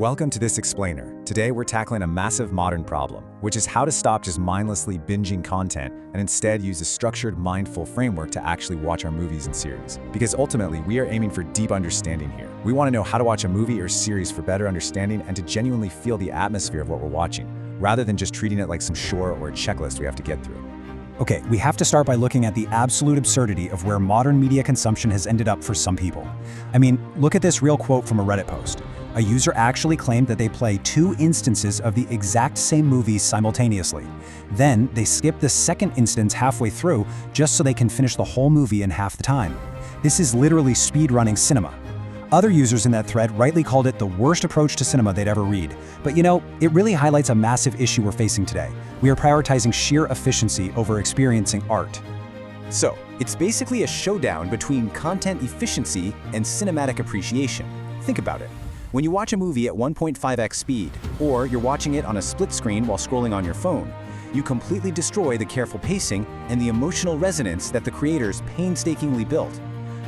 Welcome to this explainer. Today we're tackling a massive modern problem, which is how to stop just mindlessly binging content and instead use a structured, mindful framework to actually watch our movies and series. Because ultimately, we are aiming for deep understanding here. We want to know how to watch a movie or series for better understanding and to genuinely feel the atmosphere of what we're watching, rather than just treating it like some chore or a checklist we have to get through. Okay, we have to start by looking at the absolute absurdity of where modern media consumption has ended up for some people. I mean, look at this real quote from a Reddit post. A user actually claimed that they play 2 instances of the exact same movie simultaneously. Then, they skip the second instance halfway through just so they can finish the whole movie in half the time. This is literally speedrunning cinema. Other users in that thread rightly called it the worst approach to cinema they'd ever read. But you know, it really highlights a massive issue we're facing today. We are prioritizing sheer efficiency over experiencing art. So, it's basically a showdown between content efficiency and cinematic appreciation. Think about it. When you watch a movie at 1.5x speed, or you're watching it on a split screen while scrolling on your phone, you completely destroy the careful pacing and the emotional resonance that the creators painstakingly built.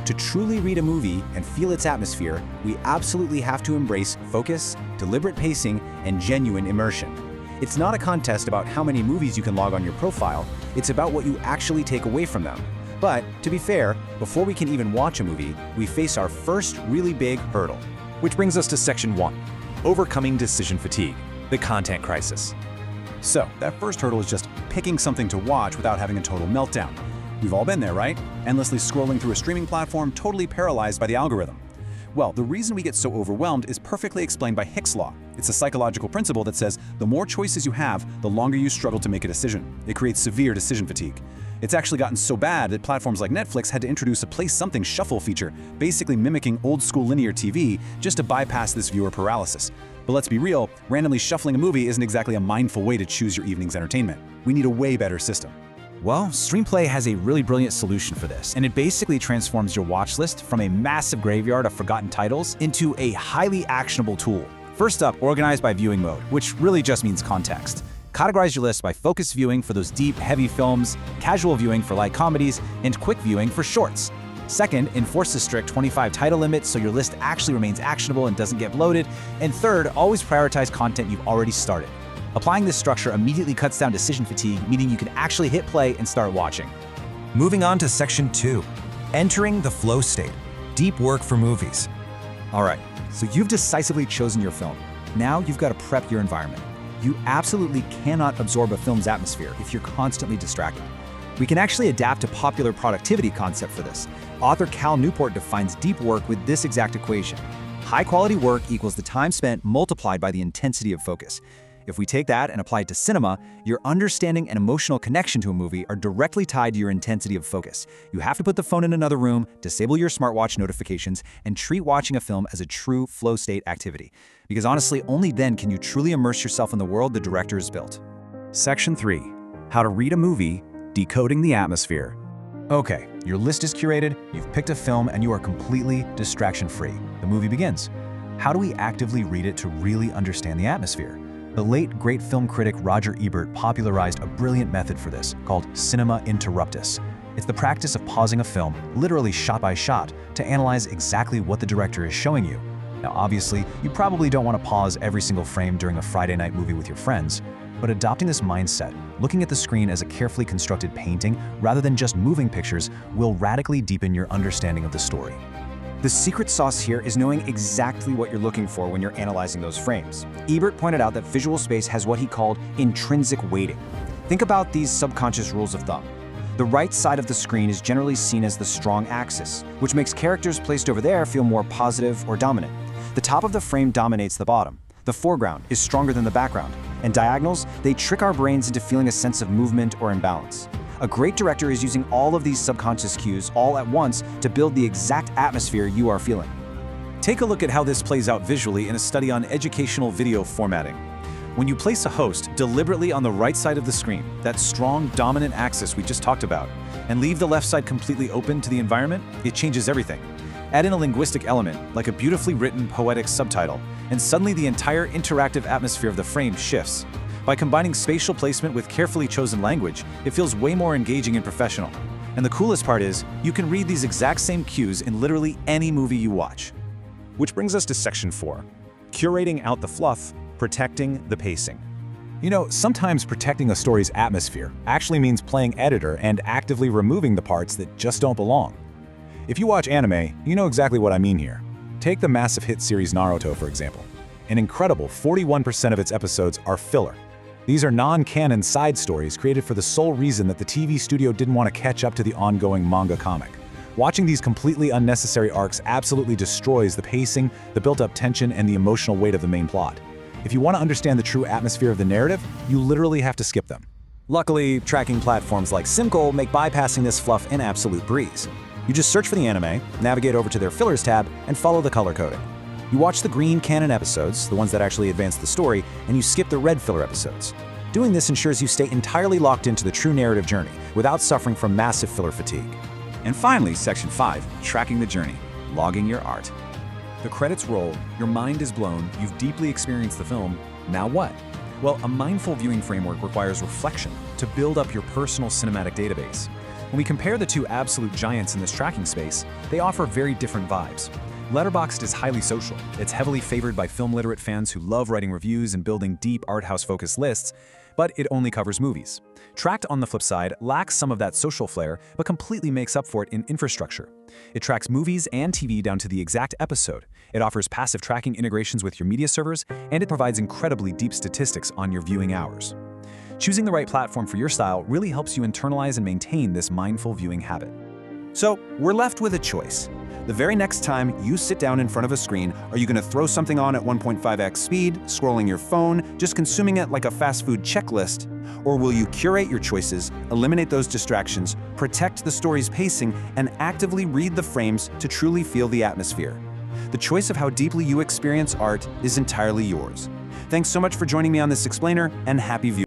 To truly read a movie and feel its atmosphere, we absolutely have to embrace focus, deliberate pacing, and genuine immersion. It's not a contest about how many movies you can log on your profile, it's about what you actually take away from them. But, to be fair, before we can even watch a movie, we face our first really big hurdle. Which brings us to Section 1, Overcoming Decision Fatigue, the Content Crisis. So, that first hurdle is just picking something to watch without having a total meltdown. We've all been there, right? Endlessly scrolling through a streaming platform, totally paralyzed by the algorithm. Well, the reason we get so overwhelmed is perfectly explained by Hick's law. It's a psychological principle that says the more choices you have, the longer you struggle to make a decision. It creates severe decision fatigue. It's actually gotten so bad that platforms like Netflix had to introduce a Play Something Shuffle feature, basically mimicking old-school linear TV just to bypass this viewer paralysis. But let's be real, randomly shuffling a movie isn't exactly a mindful way to choose your evening's entertainment. We need a way better system. Well, Streamplay has a really brilliant solution for this, and it basically transforms your watch list from a massive graveyard of forgotten titles into a highly actionable tool. First up, organize by viewing mode, which really just means context. Categorize your list by focus viewing for those deep, heavy films, casual viewing for light comedies, and quick viewing for shorts. Second, enforce a strict 25 title limit so your list actually remains actionable and doesn't get bloated. And third, always prioritize content you've already started. Applying this structure immediately cuts down decision fatigue, meaning you can actually hit play and start watching. Moving on to Section 2, Entering the Flow State, Deep Work for Movies. All right, so you've decisively chosen your film. Now you've got to prep your environment. You absolutely cannot absorb a film's atmosphere if you're constantly distracted. We can actually adapt a popular productivity concept for this. Author Cal Newport defines deep work with this exact equation. High-quality work equals the time spent multiplied by the intensity of focus. If we take that and apply it to cinema, your understanding and emotional connection to a movie are directly tied to your intensity of focus. You have to put the phone in another room, disable your smartwatch notifications, and treat watching a film as a true flow state activity. Because honestly, only then can you truly immerse yourself in the world the director has built. Section 3, How to Read a Movie, Decoding the Atmosphere. Okay, your list is curated, you've picked a film, and you are completely distraction-free. The movie begins. How do we actively read it to really understand the atmosphere? The late, great film critic Roger Ebert popularized a brilliant method for this, called cinema interruptus. It's the practice of pausing a film, literally shot by shot, to analyze exactly what the director is showing you. Now obviously, you probably don't want to pause every single frame during a Friday night movie with your friends, but adopting this mindset, looking at the screen as a carefully constructed painting rather than just moving pictures, will radically deepen your understanding of the story. The secret sauce here is knowing exactly what you're looking for when you're analyzing those frames. Ebert pointed out that visual space has what he called intrinsic weighting. Think about these subconscious rules of thumb. The right side of the screen is generally seen as the strong axis, which makes characters placed over there feel more positive or dominant. The top of the frame dominates the bottom. The foreground is stronger than the background. And diagonals, they trick our brains into feeling a sense of movement or imbalance. A great director is using all of these subconscious cues all at once to build the exact atmosphere you are feeling. Take a look at how this plays out visually in a study on educational video formatting. When you place a host deliberately on the right side of the screen, that strong, dominant axis we just talked about, and leave the left side completely open to the environment, it changes everything. Add in a linguistic element, like a beautifully written poetic subtitle, and suddenly the entire interactive atmosphere of the frame shifts. By combining spatial placement with carefully chosen language, it feels way more engaging and professional. And the coolest part is, you can read these exact same cues in literally any movie you watch. Which brings us to Section 4, curating out the fluff, protecting the pacing. You know, sometimes protecting a story's atmosphere actually means playing editor and actively removing the parts that just don't belong. If you watch anime, you know exactly what I mean here. Take the massive hit series Naruto, for example. An incredible 41% of its episodes are filler. These are non-canon side stories created for the sole reason that the TV studio didn't want to catch up to the ongoing manga comic. Watching these completely unnecessary arcs absolutely destroys the pacing, the built-up tension, and the emotional weight of the main plot. If you want to understand the true atmosphere of the narrative, you literally have to skip them. Luckily, tracking platforms like Simcol make bypassing this fluff an absolute breeze. You just search for the anime, navigate over to their fillers tab, and follow the color coding. You watch the green canon episodes, the ones that actually advance the story, and you skip the red filler episodes. Doing this ensures you stay entirely locked into the true narrative journey without suffering from massive filler fatigue. And finally, Section 5, tracking the journey, logging your art. The credits roll, your mind is blown, you've deeply experienced the film, now what? Well, a mindful viewing framework requires reflection to build up your personal cinematic database. When we compare the two absolute giants in this tracking space, they offer very different vibes. Letterboxd is highly social. It's heavily favored by film-literate fans who love writing reviews and building deep art house-focused lists, but it only covers movies. Trakt, on the flip side, lacks some of that social flair, but completely makes up for it in infrastructure. It tracks movies and TV down to the exact episode. It offers passive tracking integrations with your media servers, and it provides incredibly deep statistics on your viewing hours. Choosing the right platform for your style really helps you internalize and maintain this mindful viewing habit. So, we're left with a choice. The very next time you sit down in front of a screen, are you going to throw something on at 1.5x speed, scrolling your phone, just consuming it like a fast food checklist? Or will you curate your choices, eliminate those distractions, protect the story's pacing, and actively read the frames to truly feel the atmosphere? The choice of how deeply you experience art is entirely yours. Thanks so much for joining me on this explainer, and happy viewing.